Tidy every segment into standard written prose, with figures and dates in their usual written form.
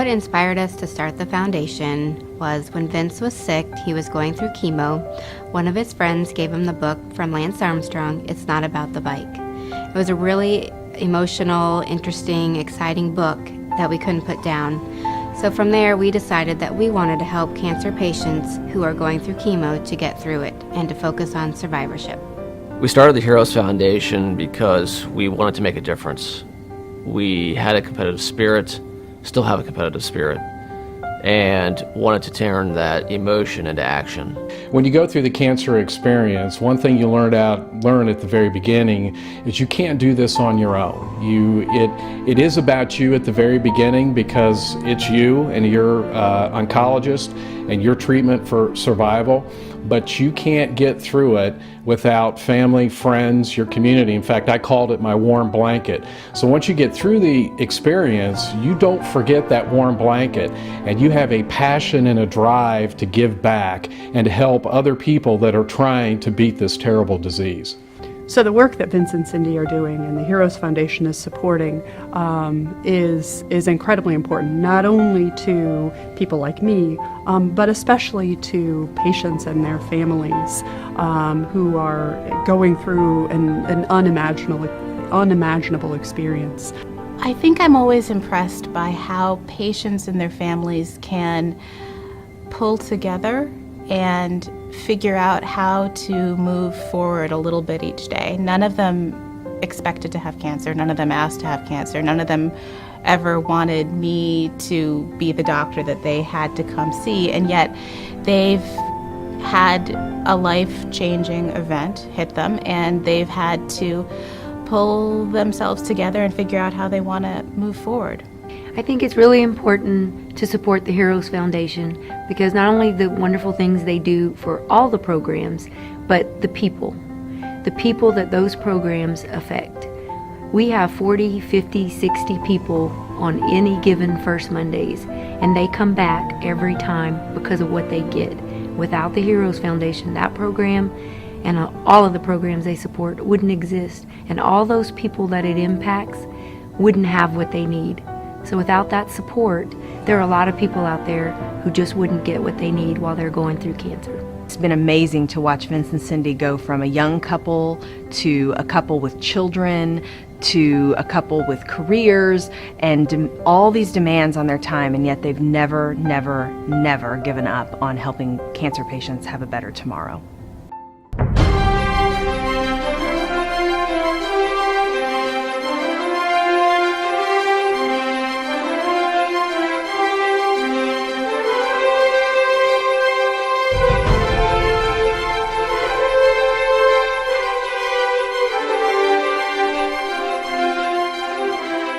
What inspired us to start the foundation was when Vince was sick, he was going through chemo. One of his friends gave him the book from Lance Armstrong, It's Not About the Bike. It was a really emotional, interesting, exciting book that we couldn't put down. So from there, we decided that we wanted to help cancer patients who are going through chemo to get through it and to focus on survivorship. We started the Heroes Foundation because we wanted to make a difference. We had a competitive spirit, still have a competitive spirit, and wanted to turn that emotion into action. When you go through the cancer experience, one thing you learn at the very beginning is you can't do this on your own. It is about you at the very beginning because it's you and your oncologist and your treatment for survival, but you can't get through it without family, friends, your community. In fact, I called it my warm blanket. So once you get through the experience, you don't forget that warm blanket, and you have a passion and a drive to give back and to help other people that are trying to beat this terrible disease. So the work that Vince and Cindy are doing and the Heroes Foundation is supporting is incredibly important, not only to people like me, but especially to patients and their families who are going through an unimaginable experience. I think I'm always impressed by how patients and their families can pull together and figure out how to move forward a little bit each day. None of them expected to have cancer, none of them asked to have cancer, none of them ever wanted me to be the doctor that they had to come see, and yet they've had a life-changing event hit them, and they've had to pull themselves together and figure out how they want to move forward. I think it's really important to support the Heroes Foundation because not only the wonderful things they do for all the programs, but the people that those programs affect. We have 40, 50, 60 people on any given First Mondays, and they come back every time because of what they get. Without the Heroes Foundation, that program and all of the programs they support wouldn't exist, and all those people that it impacts wouldn't have what they need. So without that support, there are a lot of people out there who just wouldn't get what they need while they're going through cancer. It's been amazing to watch Vince and Cindy go from a young couple to a couple with children to a couple with careers and all these demands on their time, and yet they've never given up on helping cancer patients have a better tomorrow.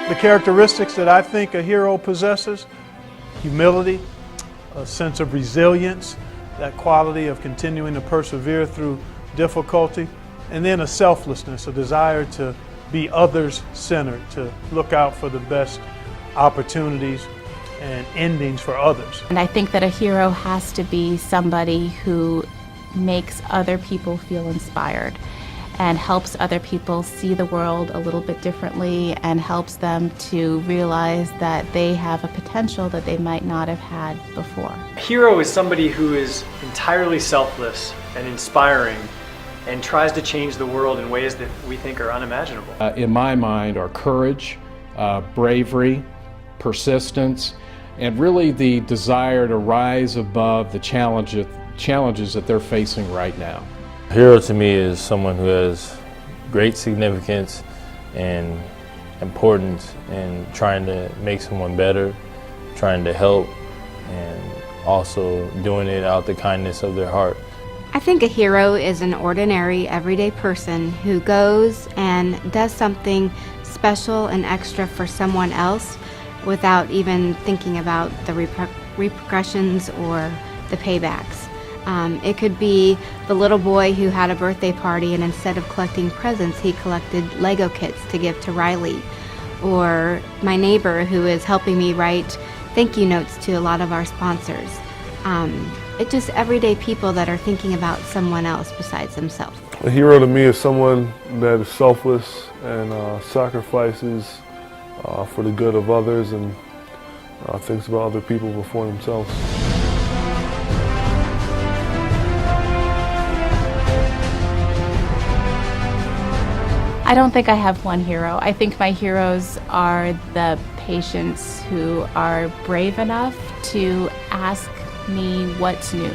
The characteristics that I think a hero possesses: humility, a sense of resilience, that quality of continuing to persevere through difficulty, and then a selflessness, a desire to be others-centered, to look out for the best opportunities and endings for others. And I think that a hero has to be somebody who makes other people feel inspired and helps other people see the world a little bit differently and helps them to realize that they have a potential that they might not have had before. A hero is somebody who is entirely selfless and inspiring and tries to change the world in ways that we think are unimaginable. In my mind are courage, bravery, persistence, and really the desire to rise above the challenges that they're facing right now. A hero to me is someone who has great significance and importance in trying to make someone better, trying to help, and also doing it out the kindness of their heart. I think a hero is an ordinary, everyday person who goes and does something special and extra for someone else without even thinking about the repercussions or the paybacks. It could be the little boy who had a birthday party and instead of collecting presents, he collected Lego kits to give to Riley. Or my neighbor who is helping me write thank you notes to a lot of our sponsors. It's just everyday people that are thinking about someone else besides themselves. A hero to me is someone that is selfless and sacrifices for the good of others and thinks about other people before themselves. I don't think I have one hero. I think my heroes are the patients who are brave enough to ask me what's new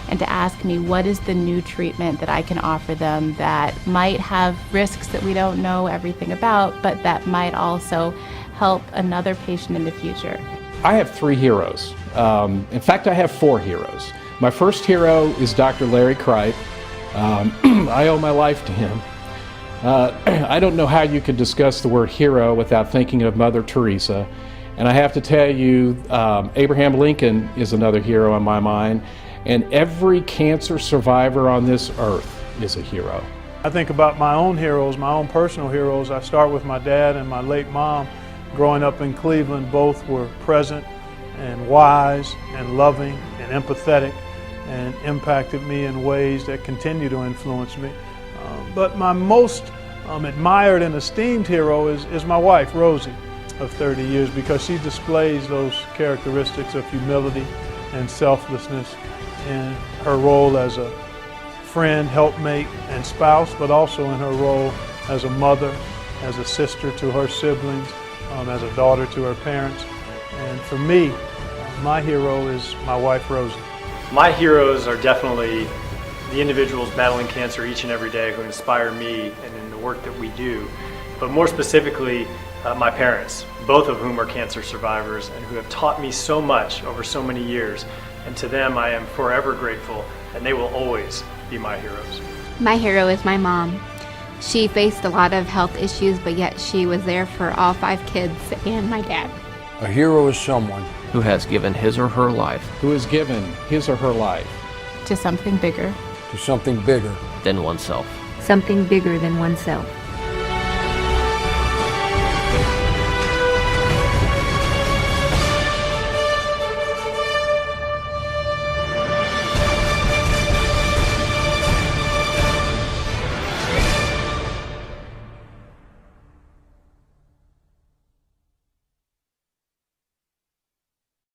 and to ask me what is the new treatment that I can offer them that might have risks that we don't know everything about, but that might also help another patient in the future. I have 3 heroes. In fact, I have 4 heroes. My first hero is Dr. Larry Cripe. I owe my life to him. I don't know how you could discuss the word hero without thinking of Mother Teresa. And I have to tell you, Abraham Lincoln is another hero in my mind. And every cancer survivor on this earth is a hero. I think about my own heroes, my own personal heroes. I start with my dad and my late mom. Growing up in Cleveland, both were present and wise and loving and empathetic and impacted me in ways that continue to influence me. But my most admired and esteemed hero is my wife, Rosie, of 30 years, because she displays those characteristics of humility and selflessness in her role as a friend, helpmate, and spouse, but also in her role as a mother, as a sister to her siblings, as a daughter to her parents. And for me, my hero is my wife, Rosie. My heroes are definitely the individuals battling cancer each and every day who inspire me and in the work that we do. But more specifically, my parents, both of whom are cancer survivors and who have taught me so much over so many years. And to them, I am forever grateful, and they will always be my heroes. My hero is my mom. She faced a lot of health issues, but yet she was there for all 5 kids and my dad. A hero is someone who has given his or her life Who has given his or her life To something bigger. to something bigger. than oneself. Something bigger than oneself.